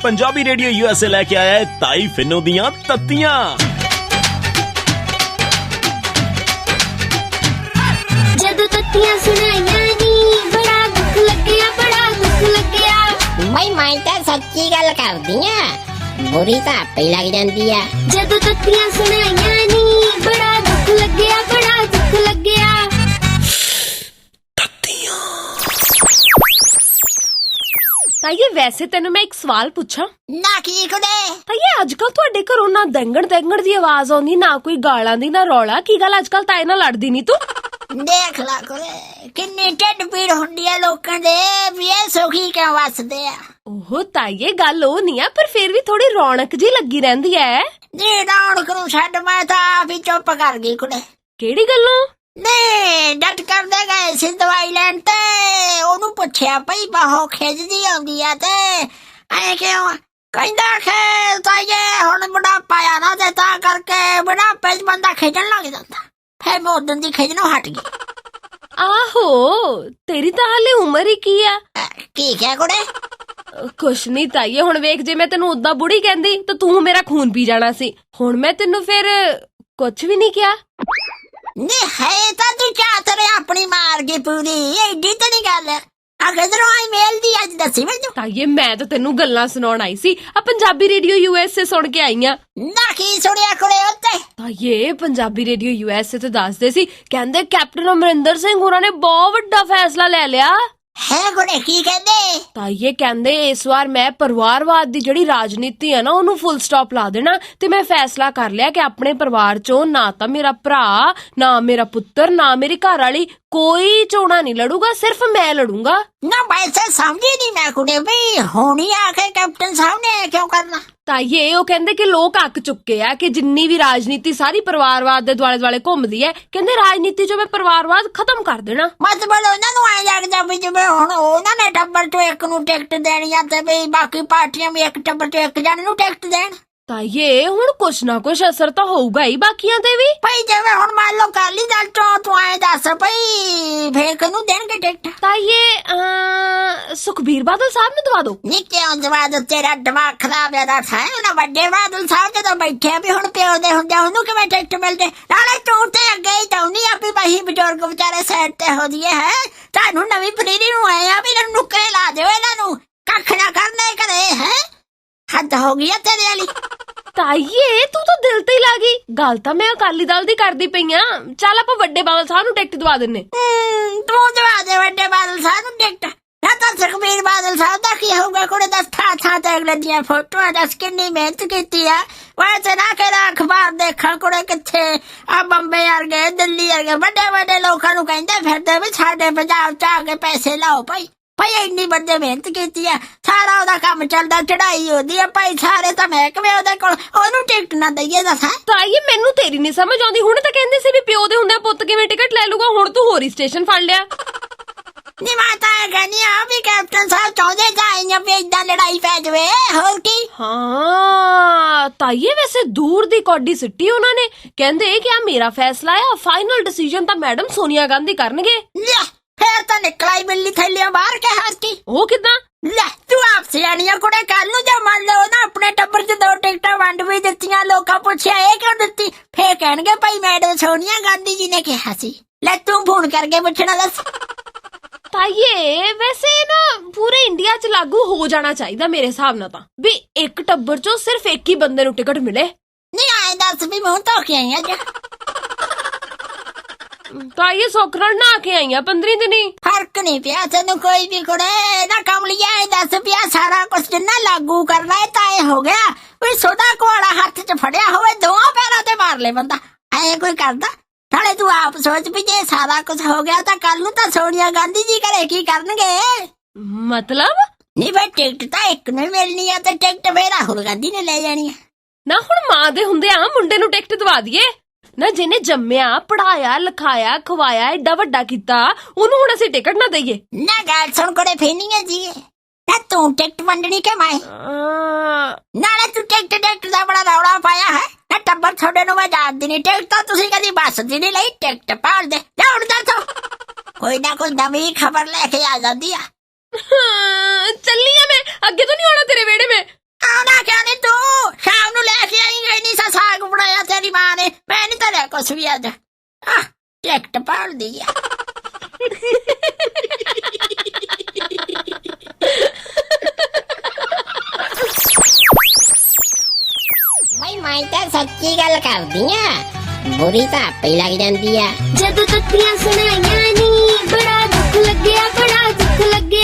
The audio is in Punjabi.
पंजाबी रेडियो यूएसए लेके आया है ताई फिनो दियां तत्तियां। जदों तत्तियां सुनाइयां नी बड़ा दुख लग्या, बड़ा दुख लग्या। भाई मैं तो सच्ची गल करदी आ, बुरी तो आपे ही लग जांदी आ। जदों तत्तियां सुनाइयां नी बड़ा दुख लग्या, बड़ा दुख लग्या। ਤਾਈਏ ਵੈਸੇ ਤੈਨੂੰ ਮੈਂ ਇੱਕ ਸਵਾਲ ਪੁੱਛਾਂ ना की कुड़े ਤਾਈਏ ਅੱਜਕੱਲ ਤੁਹਾਡੇ ਘਰੋਂ ਨਾ ਦੰਗਣ ਦੀ ਆਵਾਜ਼ ਆਉਂਦੀ, ਨਾ ਕੋਈ ਗਾਲਾਂ ਦੀ, ਨਾ ਰੌਲਾ। ਕੀ ਗੱਲ ਅੱਜਕੱਲ ਤਾਏ ਨਾਲ ਲੜਦੀ ਨਹੀਂ ਤੂੰ? देख ला कुड़े किन्नी ढिड पीड़ हुंदी है लोकां दे, भी ये सुखी क्यों वसदे आ। ਉਹ ਤਾਈਏ ਗੱਲ ਉਹ ਨਹੀਂ ਆ, ਪਰ ਫਿਰ ਵੀ ਥੋੜੀ ਰੌਣਕ ਜੀ ਲੱਗੀ ਰਹਿੰਦੀ ਐ। नी रौनक नूं छड्ड, मैं तां आप ही चुप कर गई कुड़े। ਕਿਹੜੀ ਗੱਲੋਂ? ਨੀ ਡਟ ਕਰਦੇ ਗਏ ਸੀ ਦਵਾਈ ਲੈਣ ਤੇ ਉਹਨੂੰ ਪੁੱਛਿਆ ਭਈ ਬਾਹੋਂ ਖਿੱਚਦੀ ਆਉਂਦੀ ਆ ਤੇ ਐ ਕਿਉਂ? ਕਹਿੰਦਾ ਕਿ ਤਾਈਏ ਹੁਣ ਬੁਢਾਪਾ ਆ ਨਾ ਤੇ ਤਾਂ ਕਰਕੇ ਬੁਢਾਪੇ 'ਚ ਬੰਦਾ ਖਿੱਚਣ ਲੱਗ ਜਾਂਦਾ। ਫਿਰ ਮੈਂ ਉਦੋਂ ਦੀ ਖਿੱਚਣੋਂ ਹਟ ਗਈ। ਆਹੋ ਤੇਰੀ ਤਾਂ ਹਾਲੇ ਉਮਰ ਹੀ ਕੀ ਆ। ਕੀ ਕਿਹਾ ਕੁੜੇ? ਕੁਛ ਨਹੀਂ ਤਾਈਏ, ਹੁਣ ਵੇਖ ਜੇ ਮੈਂ ਤੈਨੂੰ ਉਦਾਂ ਬੁੜੀ ਕਹਿੰਦੀ ਤਾਂ ਤੂੰ ਮੇਰਾ ਖੂਨ ਪੀ ਜਾਣਾ ਸੀ। ਹੁਣ ਮੈਂ ਤੈਨੂੰ ਫਿਰ ਕੁਛ ਵੀ ਨਹੀਂ ਕਿਹਾ। ਨੀ ਹੈ ਤਾਂ ਤੂੰ ਚਾਤਰੇ ਆਪਣੀ ਮਾਰ ਗਈ ਪੂਰੀ, ਏਡੀ ਤਾਂ ਨਹੀਂ ਗੱਲ। ਆ ਕਿਧਰੋਂ ਆਈ ਮੇਲ ਦੀ ਅੱਜ ਦੱਸੀ ਮੈਨੂੰ। ਤਾਈਏ ਮੈਂ ਤਾਂ ਤੈਨੂੰ ਗੱਲਾਂ ਸੁਣਾਉਣ ਆਈ ਸੀ, ਆ ਪੰਜਾਬੀ ਰੇਡੀਓ ਯੂਐਸਏ ਸੁਣ ਕੇ ਆਈ ਆ। ਨਾ ਕੀ ਸੁਣਿਆ ਕੁੜੇ ਉੱਤੇ? ਤਾਈਏ ਪੰਜਾਬੀ ਰੇਡੀਓ ਯੂਐਸਏ ਤੇ ਦੱਸਦੇ ਸੀ, ਕਹਿੰਦੇ ਕੈਪਟਨ ਅਮਰਿੰਦਰ ਸਿੰਘ ਹੋਰਾਂ ਨੇ ਬਹੁਤ ਵੱਡਾ ਫੈਸਲਾ ਲੈ ਲਿਆ। ਹੈ ਕੁੜੇ ਕੀ ਕਹਿੰਦੇ? ਤਾਈਏ ਕਹਿੰਦੇ ਇਸ ਵਾਰ ਮੈਂ ਪਰਿਵਾਰਵਾਦ ਦੀ ਜਿਹੜੀ ਰਾਜਨੀਤੀ ਹੈ ਨਾ ਉਹਨੂੰ ਫੁੱਲ ਸਟਾਪ ਲਾ ਦੇਣਾ, ਤੇ ਮੈਂ ਫੈਸਲਾ ਕਰ ਲਿਆ ਕਿ ਆਪਣੇ ਪਰਿਵਾਰ ਚੋਂ ਨਾ ਤਾਂ ਮੇਰਾ ਭਰਾ, ਨਾ ਮੇਰਾ ਪੁੱਤਰ, ਨਾ ਮੇਰੀ ਘਰ ਵਾਲੀ ਕੋਈ ਚੋਣਾ ਨਹੀਂ ਲੜੂਗਾ, ਸਿਰਫ ਮੈਂ ਲੜੂੰਗਾ। ਨਾ ਵੈਸੇ ਸਮਝੀ ਨਹੀਂ ਮੈਂ ਕੁੜੇ ਵੀ ਹੋਣੀ ਆ ਕੇ ਕੈਪਟਨ ਸਾਹਿਬ ਨੇ ਕਿਉਂ ਕਰਨਾ। ਤਾਈਏ ਉਹ ਕਹਿੰਦੇ ਕਿ ਲੋਕ ਅੱਕ ਚੁੱਕੇ ਆ ਕਿ ਜਿੰਨੀ ਵੀ ਰਾਜਨੀਤੀ ਸਾਰੀ ਪਰਿਵਾਰਵਾਦ ਦੇ ਦੁਆਲੇ ਦੁਆਲੇ ਘੁੰਮਦੀ ਹੈ। ਕਹਿੰਦੇ ਰਾਜਨੀਤੀ ਚੋਂ ਮੈਂ ਪਰਿਵਾਰਵਾਦ ਖਤਮ ਕਰ ਦੇਣਾ। ਮਤਲਬ ਉਹਨਾਂ ਨੂੰ ਐਂ ਲੱਗਦਾ ਵੀ ਜਿਵੇਂ ਹੁਣ ਉਹਨਾਂ ਨੇ ਟੱਬਰ ਚੋਂ ਇੱਕ ਨੂੰ ਟਿਕਟ ਦੇਣੀ ਆ ਤੇ ਵੀ ਬਾਕੀ ਪਾਰਟੀਆਂ ਵੀ ਇੱਕ ਟੱਬਰ ਚੋਂ ਇੱਕ ਜਣੇ ਨੂੰ ਟਿਕਟ ਦੇਣ। ਤਾਈਏ ਹੁਣ ਕੁਛ ਨਾ ਕੁਛ ਅਸਰ ਤਾਂ ਹੋਊਗਾ ਹੀ ਬਾਕੀਆਂ ਤੇ ਵੀ। ਭਈ ਜਿਵੇਂ ਹੁਣ ਮੰਨ ਲਓ ਅਕਾਲੀ ਦਲ ਚੋਂ ਤੂੰ ਐਂ ਦੱਸ ਭਈ ਫੇਰ ਕਿਹਨੂੰ ਦੇਣਗੇ ਟਿਕਟ? ਤਾਈਏ ਸੁਖਬੀਰ ਬਾਦਲ ਸਾਹਿਬ ਨੂੰ ਦਵਾ ਦੋ। ਨੀ ਕਿਉਂ ਜਵਾਬ? ਤੇਰਾ ਦਿਮਾਗ ਖਰਾਬ ਹੈ ਦਾ ਹੈ ਉਹਨਾਂ ਵੱਡੇ ਬਾਦਲ ਸਾਹਿਬ ਜਦੋਂ ਬੈਠੇ ਵੀ ਹੁਣ ਪਿਓ ਦੇ ਹੁੰਦੇ ਉਹਨੂੰ ਕਿਵੇਂ ਟਿਕਟ ਮਿਲਦੇ? ਨਾਲੇ ਤੂੰ ਤੇ ਅੱਗੇ ਹੀ ਚਾਹੁੰਦੀ ਆ ਵੀ ਬਹੀ ਬਜ਼ੁਰਗ ਵਿਚਾਰੇ ਸਾਈਡ ਤੇ ਹੋ ਜੀਏ। ਹੈ ਤੁਹਾਨੂੰ ਨਵੀਂ ਪਨੀਰੀ ਨੂੰ ਆਏ ਆ ਵੀ ਇਹਨਾਂ ਨੂੰ ਨੁੱਕਰੇ ਲਾ ਦਿਓ, ਇਹਨਾਂ ਨੂੰ ਕੱਖ ਨਾ ਕਰਨੇ ਘਰੇ। ਹੈ ਹੱਦ ਹੋ ਗਈ ਆ ਤੇਰੇ ਵਾਲੀ। ਤਾਈਏ ਤੂੰ ਤਾਂ ਦਿਲ ਤੇ ਹੀ ਲਾ ਗਈ ਗੱਲ, ਤਾਂ ਮੈਂ ਅਕਾਲੀ ਦਲ ਦੀ ਕਰਦੀ ਪਈ ਆ। ਚੱਲ ਆਪਾਂ ਵੱਡੇ ਬਾਦਲ ਸਾਹਿਬ ਨੂੰ ਟਿਕਟ ਦਵਾ ਦਿੰਨੇ। ਤੂੰ ਦਵਾ ਦੇ ਵੱਡੇ ਬਾਦਲ ਸਾਹਿਬ ਨੂੰ ਟਿਕਟ। ਨਾ ਤਾਂ ਸੁਖਬੀਰ ਬਾਦਲ ਸਾਹਿਬ ਦਾ ਕੀ ਹੋਊਗਾ ਕੁੜੇ? ਦੱਸ ਥਾਂ ਤੇ ਅਗਲੇ ਦੀਆਂ ਫੋਟੋਆਂ, ਦੱਸ ਕਿੰਨੀ ਮਿਹਨਤ ਕੀਤੀ ਆ। ਵੈਸੇ ਨਾ ਕਿਹੜਾ ਅਖਬਾਰ ਦੇਖਾਂ ਕੁੜੇ ਕਿੱਥੇ ਆ ਬੰਬੇ ਵਰਗੇ, ਦਿੱਲੀ ਵਰਗੇ ਵੱਡੇ ਵੱਡੇ ਲੋਕਾਂ ਨੂੰ ਕਹਿੰਦੇ ਫਿਰਦੇ ਵੀ ਸਾਡੇ ਪੰਜਾਬ ਚ ਆ ਕੇ ਪੈਸੇ ਲਾਓ ਭਾਈ। ਭਾਈ ਇੰਨੀ ਵੱਡੇ ਮਿਹਨਤ ਕੀਤੀ ਆ, ਸਾਰਾ ਉਹਦਾ ਕੰਮ ਚੱਲਦਾ, ਚੜਾਈ ਉਹਦੀ ਆ ਭਾਈ, ਸਾਰੇ ਤਾਂ ਮਹਿਕਮੇ ਉਹਦੇ ਕੋਲ, ਉਹਨੂੰ ਟਿਕਟ ਨਾ ਦਈਏ। ਦੱਸ ਤਾਈਏ ਮੈਨੂੰ ਤੇਰੀ ਨਹੀਂ ਸਮਝ ਆਉਂਦੀ। ਹੁਣ ਤਾਂ ਕਹਿੰਦੇ ਸੀ ਵੀ ਪਿਓ ਦੇ ਹੁੰਦਿਆਂ ਪੁੱਤ ਕਿਵੇਂ ਟਿਕਟ ਲੈ ਲੂਗਾ, ਹੁਣ ਤੂੰ ਹੋਰ ਹੀ ਸਟੇਸ਼ਨ ਫੜ ਲਿਆ। ਨੀ ਮਾਤਾ ਕਹਿੰਦੀ ਆ ਵੀ ਕੈਪਟਨ ਸਾਹਿਬ ਚਾਹੁੰਦੇ ਜਾਈਆਂ ਵੀ ਏਦਾਂ ਲੜਾਈ ਪੈ ਜਾਵੇ, ਹੋਰ ਕੀ। ਹਾਂ ਤਾਈਏ ਵੈਸੇ ਦੂਰ ਦੀ ਕੌਡੀ ਸਿੱਟੀ ਉਹਨਾਂ ਨੇ। ਕਹਿੰਦੇ ਕਿ ਆ ਮੇਰਾ ਫੈਸਲਾ ਆ, ਫਾਈਨਲ ਡਿਸੀਜਨ ਤਾਂ ਮੈਡਮ ਸੋਨੀਆ ਗਾਂਧੀ ਕਰਨਗੇ। ਲੈ ਫੇਰ ਤਾਂ ਨਿਕਲਾ ਹੀ ਬਿੱਲੀ ਥੈਲੀਆਂ ਬਾਹਰ ਕੇ ਹੱਸ ਕੀ। ਉਹ ਕਿੱਦਾਂ? ਲੈ ਤੂੰ ਆਪ ਸਿਆਣੀਆਂ ਕੁੜੇ, ਕੱਲ ਨੂੰ ਜੇ ਮੰਨ ਲਓ ਨਾ ਆਪਣੇ ਟੱਬਰ ਚ 2 ਟਿਕਟਾਂ ਵੰਡ ਵੀ ਦਿੱਤੀਆਂ, ਲੋਕਾਂ ਪੁੱਛਿਆ ਇਹ ਕਿਉਂ ਦਿੱਤੀ, ਫੇਰ ਕਹਿਣਗੇ ਭਾਈ ਮੈਡਮ ਸੋਨੀਆ ਗਾਂਧੀ ਜੀ ਨੇ ਕਿਹਾ ਸੀ। ਲੈ ਤੂੰ ਫੋਨ ਕਰਕੇ ਪੁੱਛਣਾ। ਦੱਸ ਤਾਈਏ ਵੈਸੇ ਨਾ ਪੂਰੇ ਇੰਡੀਆ 'ਚ ਲਾਗੂ ਹੋ ਜਾਣਾ ਚਾਹੀਦਾ ਮੇਰੇ ਹਿਸਾਬ ਨਾਲ ਤਾਂ, ਵੀ ਇੱਕ ਟੱਬਰ 'ਚੋਂ ਸਿਰਫ ਇੱਕ ਹੀ ਬੰਦੇ ਨੂੰ ਟਿਕਟ ਮਿਲੇ। ਨਹੀਂ ਆਏ ਦੱਸ ਵੀ ਮੂੰਹ ਧੋ ਕੇ ਆਈ ਅੱਜ। ਤਾਈਏ ਸੁੱਖ ਨਾਲ ਨਹਾ ਕੇ ਆਈਆਂ 15 ਦਿਨੀ। ਫਰਕ ਨਹੀਂ ਪਿਆ ਤੈਨੂੰ ਕੋਈ ਵੀ ਕੁੜੇ ਨਾ ਕਮਲੀਆ। ਇਹ ਦੱਸ ਪਿਆ ਸਾਰਾ ਕੁਛ ਜਿੰਨਾ ਲਾਗੂ ਕਰਨਾ ਹੈ ਤਾਂ ਇਹ ਹੋ ਗਿਆ ਵੀ ਸੋਡਾ ਕੋਲਾ ਹੱਥ 'ਚ ਫੜਿਆ ਹੋਵੇ, ਦੋਹਾਂ ਪੈਰਾਂ ਤੇ ਮਾਰ ਲੈ ਬੰਦਾ। ਐ ਕੋਈ ਕਰਦਾ? ਨਾਲੇ ਤੂੰ ਆਪ ਸੋਚ ਵੀ ਜੇ ਸਾਰਾ ਕੁਝ ਹੋ ਗਿਆ ਤਾਂ ਕੱਲ ਨੂੰ ਤਾਂ ਸੋਨੀਆ ਗਾਂਧੀ ਜੀ ਘਰੇ ਕੀ ਕਰਨਗੇ? ਮਤਲਬ ਨਹੀਂ ਬਈ ਟਿਕਟ ਤਾਂ ਇੱਕ ਨੂੰ ਮਿਲਣੀ ਆ ਤੇ ਟਿਕਟ ਫੇਰ ਰਾਹੁਲ ਗਾਂਧੀ ਨੇ ਲੈ ਜਾਣੀ ਆ। ਨਾ ਹੁਣ ਮਾਂ ਦੇ ਹੁੰਦੇ ਆ ਮੁੰਡੇ ਨੂੰ ਟਿਕਟ ਦਵਾ ਦਈਏ ਨਾ, ਜਿਹਨੇ ਜੰਮਿਆ ਪੜਾਇਆ ਲਿਖਾਇਆ ਖਵਾਇਆ ਏਡਾ ਵੱਡਾ ਕੀਤਾ, ਉਹਨੂੰ ਹੁਣ ਅਸੀਂ ਟਿਕਟ ਨਾ ਦਈਏ? ਨਾ ਗੱਲ ਸੁਣ ਕੋੜੇ ਫੇਨੀਆਂ ਜੀ, ਨਾ ਤੂੰ ਟਿਕਟ ਵੰਡਣੀ ਕਿ ਮੈਂ? ਨਾਲੇ ਤੂੰ ਟਿਕਟ ਦਾ ਬੜਾ ਰੌਲਾ ਪਾਇਆ ਹੈ ਨਾ। ਟੱਬਰ ਤੁਹਾਡੇ ਨੂੰ ਮੈਂ ਜਾਣਦੀ ਨਹੀਂ, ਟਿਕਟ ਤਾਂ ਤੁਸੀਂ ਕਦੀ ਬੱਸ ਦੀ ਨਹੀਂ ਲਈ, ਟਿਕਟ ਪਾਲ ਦੇ ਹੁਣ ਦੱਸੋ। ਕੋਈ ਨਾ ਕੋਈ ਨਵੀਂ ਖਬਰ ਲੈ ਕੇ ਆ ਜਾਂਦੀ ਆ। ਚੱਲੀ ਆ ਮੈਂ, ਅੱਗੇ ਤੋਂ ਨਹੀਂ ਆਉਣਾ ਤੇਰੇ ਵਿਹੜੇ ਮੈਂ। ਮਾਂ ਨੇ। ਮੈਂ ਨੀ ਧਰਿਆ ਕੁਛ ਵੀ ਅੱਜ। ਆਹ ਟਿਕਟ ਭਾਲਦੀ ਆ। ਮੈਂ ਤਾਂ ਸੱਚੀ ਗੱਲ ਕਰਦੀ ਆ, ਬੁਰੀ ਤਾਂ ਆਪੇ ਹੀ ਲੱਗ ਜਾਂਦੀ ਆ। ਜਦੋਂ ਤੱਤੀਆਂ ਸੁਣਾਈਆਂ ਨੀ ਬੜਾ ਦੁੱਖ ਲੱਗਿਆ, ਬੜਾ ਦੁੱਖ ਲੱਗਿਆ।